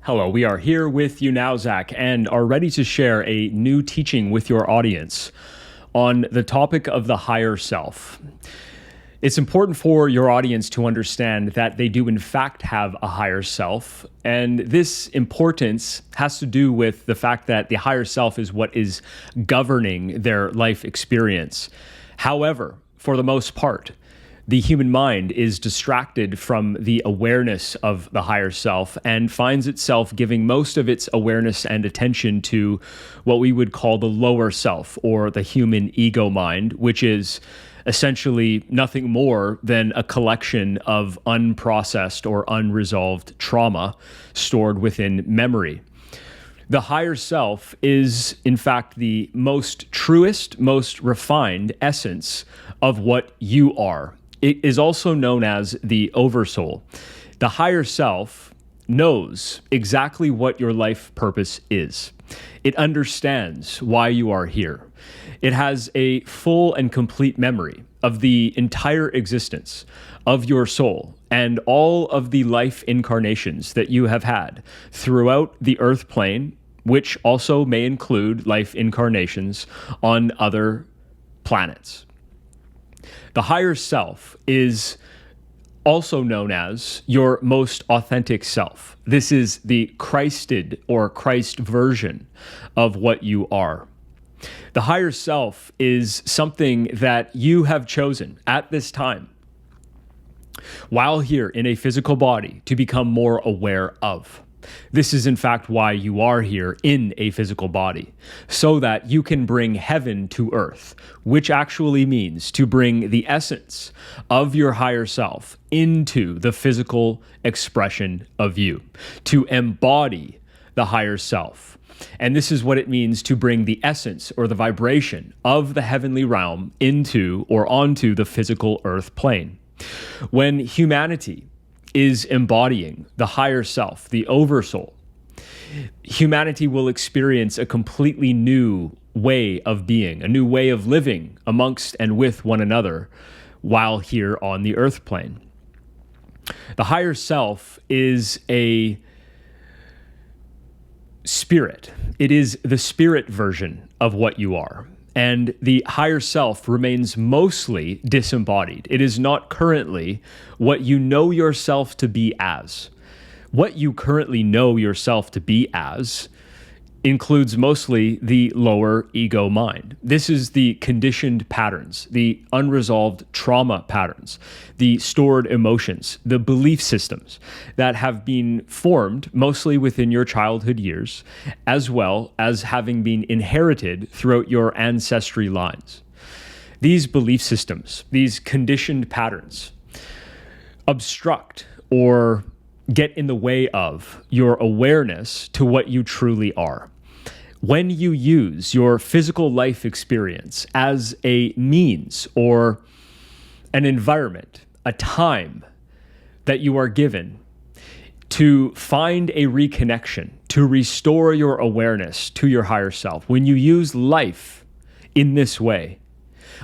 Hello, we are here with you now, Zach, and are ready to share a new teaching with your audience on the topic of the higher self. It's important for your audience to understand that they do in fact have a higher self, and this importance has to do with the fact that the higher self is what is governing their life experience. However, for the most part, the human mind is distracted from the awareness of the higher self and finds itself giving most of its awareness and attention to what we would call the lower self, or the human ego mind, which is essentially nothing more than a collection of unprocessed or unresolved trauma stored within memory. The higher self is, in fact, the most truest, most refined essence of what you are. It is also known as the oversoul. The higher self knows exactly what your life purpose is. It understands why you are here. It has a full and complete memory of the entire existence of your soul and all of the life incarnations that you have had throughout the earth plane, which also may include life incarnations on other planets. The higher self is also known as your most authentic self. This is the Christed or Christ version of what you are. The higher self is something that you have chosen at this time, while here in a physical body, to become more aware of. This is in fact why you are here in a physical body, so that you can bring heaven to earth, which actually means to bring the essence of your higher self into the physical expression of you, to embody the higher self. And this is what it means to bring the essence or the vibration of the heavenly realm into or onto the physical earth plane. When humanity is embodying the higher self, the oversoul, humanity will experience a completely new way of being, a new way of living amongst and with one another while here on the earth plane. The higher self is a spirit. It is the spirit version of what you are. And the higher self remains mostly disembodied. It is not currently what you know yourself to be as. What you currently know yourself to be as includes mostly the lower ego mind. This is the conditioned patterns, the unresolved trauma patterns, the stored emotions, the belief systems that have been formed mostly within your childhood years, as well as having been inherited throughout your ancestry lines. These belief systems, these conditioned patterns, obstruct or get in the way of your awareness to what you truly are. When you use your physical life experience as a means or an environment, a time that you are given to find a reconnection, to restore your awareness to your higher self, when you use life in this way,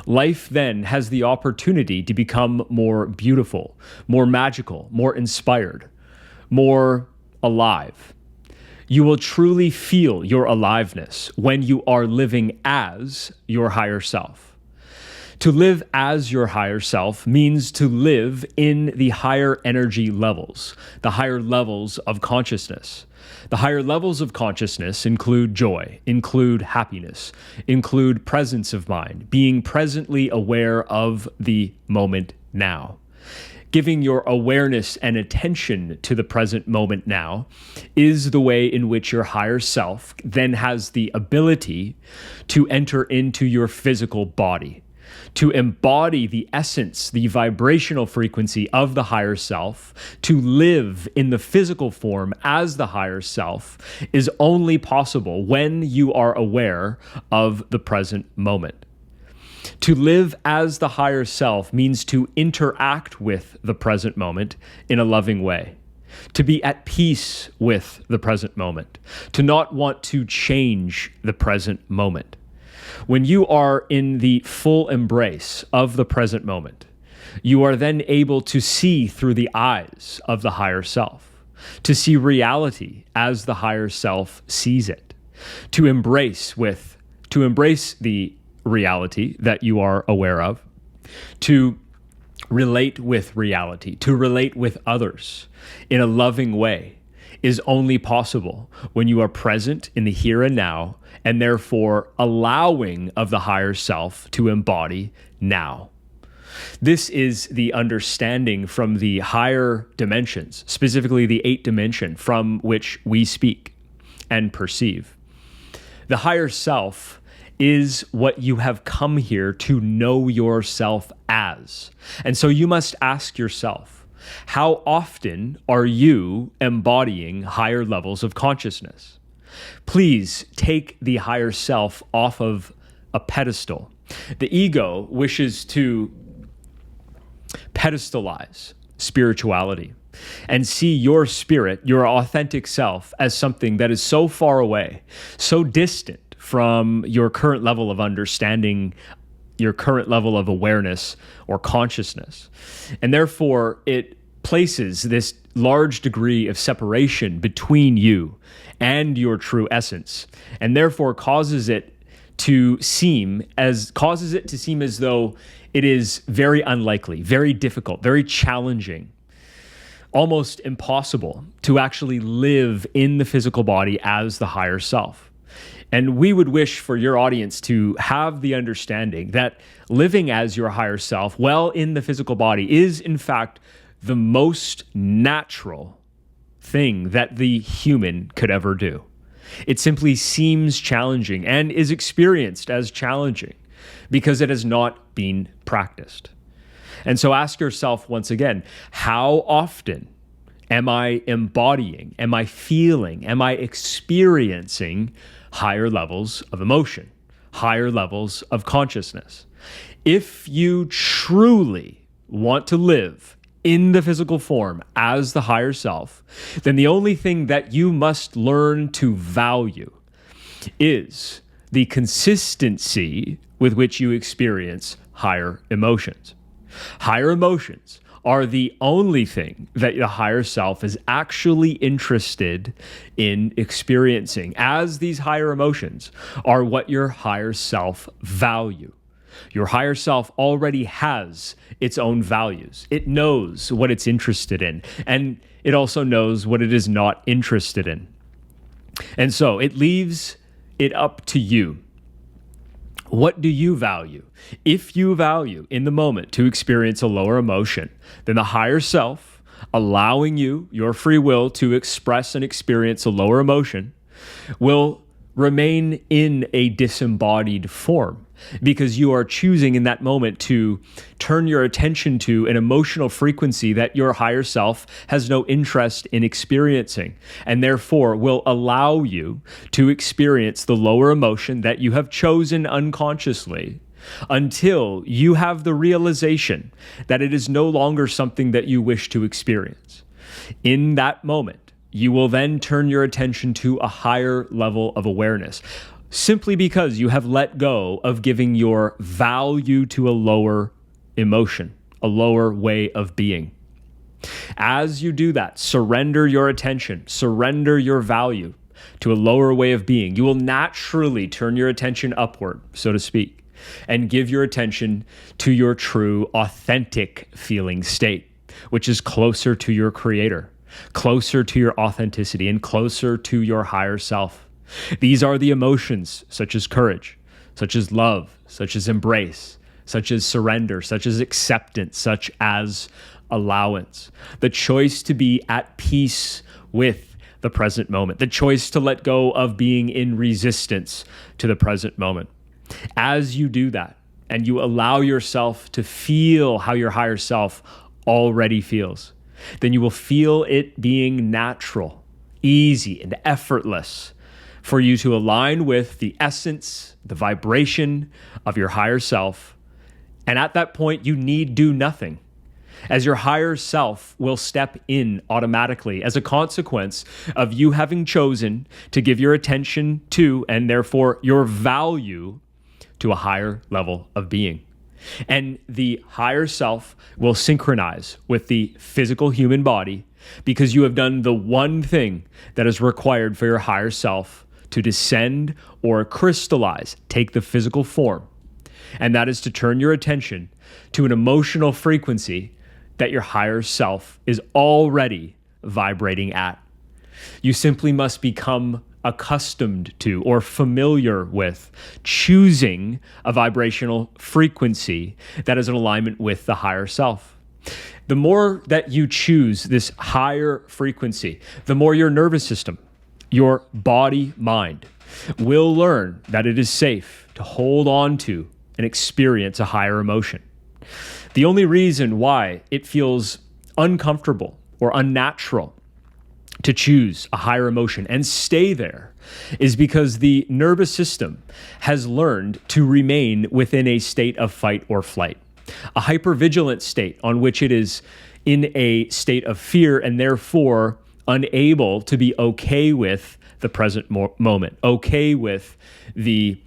life then has the opportunity to become more beautiful, more magical, more inspired, more alive. You will truly feel your aliveness when you are living as your higher self. To live as your higher self means to live in the higher energy levels, the higher levels of consciousness. The higher levels of consciousness include joy, include happiness, include presence of mind, being presently aware of the moment now. Giving your awareness and attention to the present moment now is the way in which your higher self then has the ability to enter into your physical body, to embody the essence, the vibrational frequency of the higher self. To live in the physical form as the higher self is only possible when you are aware of the present moment. To live as the higher self means to interact with the present moment in a loving way, to be at peace with the present moment, to not want to change the present moment. When you are in the full embrace of the present moment, you are then able to see through the eyes of the higher self. to see reality as the higher self sees it, to embrace the reality that you are aware of, to relate with reality, to relate with others in a loving way, is only possible when you are present in the here and now, and therefore allowing of the higher self to embody now. This is the understanding from the higher dimensions, specifically the 8th dimension from which we speak and perceive. The higher self is what you have come here to know yourself as. And so you must ask yourself, how often are you embodying higher levels of consciousness? Please take the higher self off of a pedestal. The ego wishes to pedestalize spirituality and see your spirit, your authentic self, as something that is so far away, so distant from your current level of understanding, your current level of awareness or consciousness. And therefore, it places this large degree of separation between you and your true essence, and therefore causes it to seem as though it is very unlikely, very difficult, very challenging, almost impossible to actually live in the physical body as the higher self. And we would wish for your audience to have the understanding that living as your higher self, well in the physical body, is in fact the most natural thing that the human could ever do. It simply seems challenging and is experienced as challenging because it has not been practiced. And so ask yourself once again, how often am I embodying, am I feeling, am I experiencing higher levels of emotion, higher levels of consciousness? If you truly want to live in the physical form as the higher self, then the only thing that you must learn to value is the consistency with which you experience higher emotions. Higher emotions are the only thing that the higher self is actually interested in experiencing, as these higher emotions are what your higher self value. Your higher self already has its own values. It knows what it's interested in, and it also knows what it is not interested in. And so it leaves it up to you. What do you value? If you value in the moment to experience a lower emotion, then the higher self, allowing you your free will to express and experience a lower emotion, will remain in a disembodied form, because you are choosing in that moment to turn your attention to an emotional frequency that your higher self has no interest in experiencing, and therefore will allow you to experience the lower emotion that you have chosen unconsciously until you have the realization that it is no longer something that you wish to experience. In that moment, you will then turn your attention to a higher level of awareness, simply because you have let go of giving your value to a lower emotion, a lower way of being. As you do that, surrender your attention, surrender your value to a lower way of being. You will naturally turn your attention upward, so to speak, and give your attention to your true, authentic feeling state, which is closer to your creator, closer to your authenticity, and closer to your higher self. These are the emotions such as courage, such as love, such as embrace, such as surrender, such as acceptance, such as allowance. The choice to be at peace with the present moment, the choice to let go of being in resistance to the present moment. As you do that, and you allow yourself to feel how your higher self already feels, then you will feel it being natural, easy, and effortless for you to align with the essence, the vibration of your higher self. And at that point, you need do nothing, as your higher self will step in automatically as a consequence of you having chosen to give your attention to, and therefore your value, to a higher level of being. And the higher self will synchronize with the physical human body because you have done the one thing that is required for your higher self to descend or crystallize, take the physical form. And that is to turn your attention to an emotional frequency that your higher self is already vibrating at. You simply must become accustomed to or familiar with choosing a vibrational frequency that is in alignment with the higher self. The more that you choose this higher frequency, the more your nervous system, your body, mind, will learn that it is safe to hold on to and experience a higher emotion. The only reason why it feels uncomfortable or unnatural to choose a higher emotion and stay there is because the nervous system has learned to remain within a state of fight or flight, a hypervigilant state on which it is in a state of fear and therefore unable to be okay with the present moment, okay with the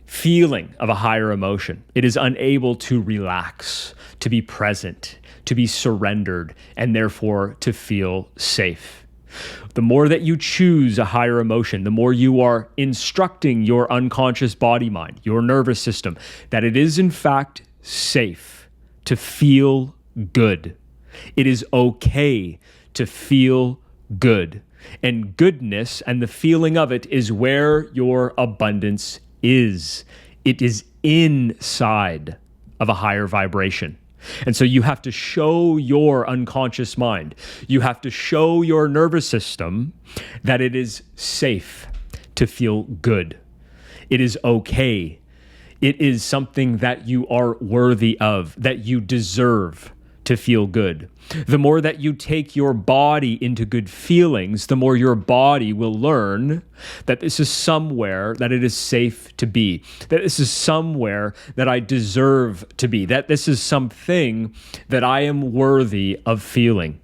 feeling of a higher emotion. It is unable to relax, to be present, to be surrendered, and therefore to feel safe. The more that you choose a higher emotion, the more you are instructing your unconscious body mind, your nervous system, that it is in fact safe to feel good. It is okay to feel good. And goodness and the feeling of it is where your abundance is. It is inside of a higher vibration. And so you have to show your unconscious mind, you have to show your nervous system that it is safe to feel good. It is okay. It is something that you are worthy of, that you deserve to feel good. The more that you take your body into good feelings, the more your body will learn that this is somewhere that it is safe to be, that this is somewhere that I deserve to be, that this is something that I am worthy of feeling.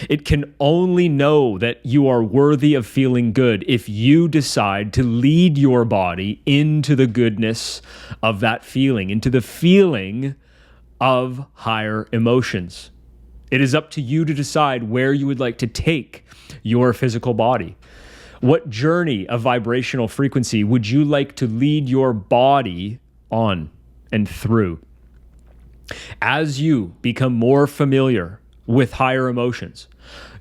It can only know that you are worthy of feeling good if you decide to lead your body into the goodness of that feeling, into the feeling of higher emotions. It is up to you to decide where you would like to take your physical body. What journey of vibrational frequency would you like to lead your body on and through? As you become more familiar with higher emotions,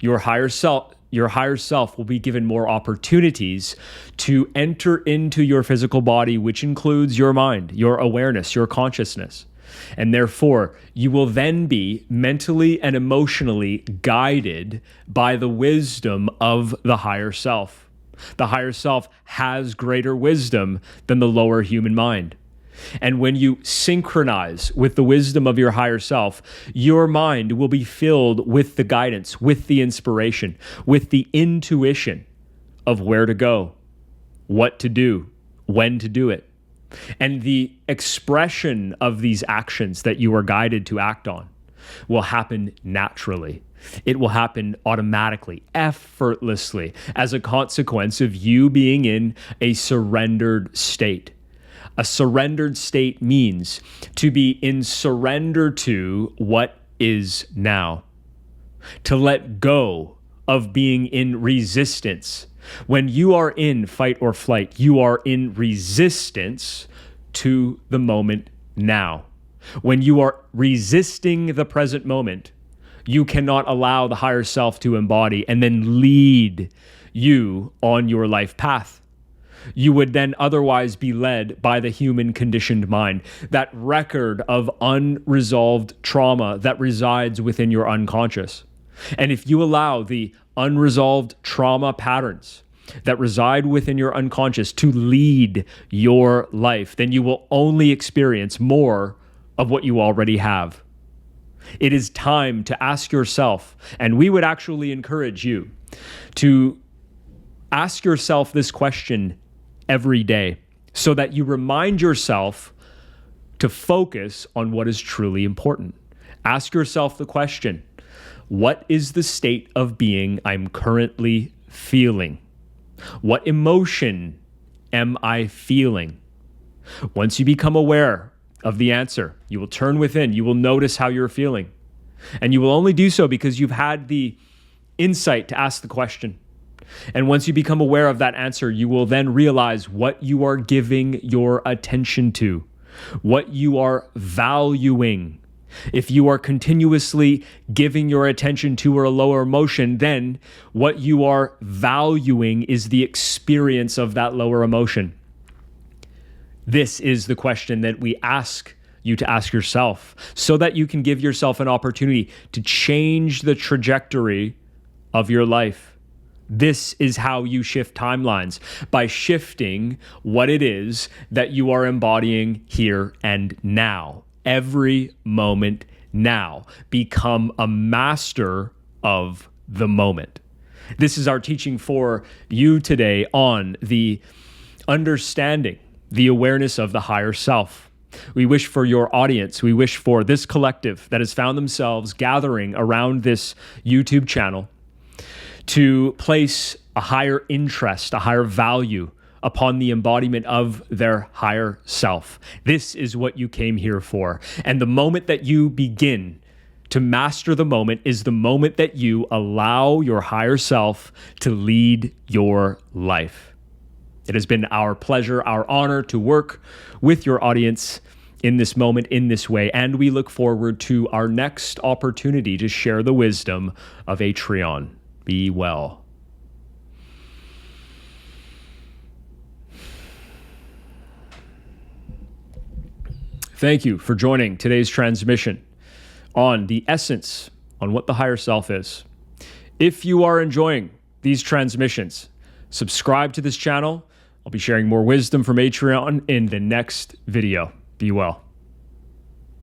your higher self will be given more opportunities to enter into your physical body, which includes your mind, your awareness, your consciousness. And therefore, you will then be mentally and emotionally guided by the wisdom of the higher self. The higher self has greater wisdom than the lower human mind. And when you synchronize with the wisdom of your higher self, your mind will be filled with the guidance, with the inspiration, with the intuition of where to go, what to do, when to do it. And the expression of these actions that you are guided to act on will happen naturally. It will happen automatically, effortlessly, as a consequence of you being in a surrendered state. A surrendered state means to be in surrender to what is now, to let go of being in resistance. When you are in fight or flight, you are in resistance to the moment now. When you are resisting the present moment, you cannot allow the higher self to embody and then lead you on your life path. You would then otherwise be led by the human conditioned mind, that record of unresolved trauma that resides within your unconscious. And if you allow the unresolved trauma patterns that reside within your unconscious to lead your life, then you will only experience more of what you already have. It is time to ask yourself, and we would actually encourage you to ask yourself this question every day so that you remind yourself to focus on what is truly important. Ask yourself the question, what is the state of being I'm currently feeling? What emotion am I feeling? Once you become aware of the answer. You will turn within. You will notice how you're feeling. And you will only do so because you've had the insight to ask the question. And once you become aware of that answer, you will then realize what you are giving your attention to, what you are valuing. If you are continuously giving your attention to a lower emotion, then what you are valuing is the experience of that lower emotion. This is the question that we ask you to ask yourself so that you can give yourself an opportunity to change the trajectory of your life. This is how you shift timelines, by shifting what it is that you are embodying here and now. Every moment now. Become a master of the moment. This is our teaching for you today on the understanding, the awareness of the higher self. We wish for your audience, we wish for this collective that has found themselves gathering around this YouTube channel to place a higher interest, a higher value upon the embodiment of their higher self. This is what you came here for. And the moment that you begin to master the moment is the moment that you allow your higher self to lead your life. It has been our pleasure, our honor to work with your audience in this moment, in this way, and we look forward to our next opportunity to share the wisdom of Atrioun. Be well. Thank you for joining today's transmission on the essence, on what the higher self is. If you are enjoying these transmissions, subscribe to this channel. I'll be sharing more wisdom from Atrioun in the next video. Be well.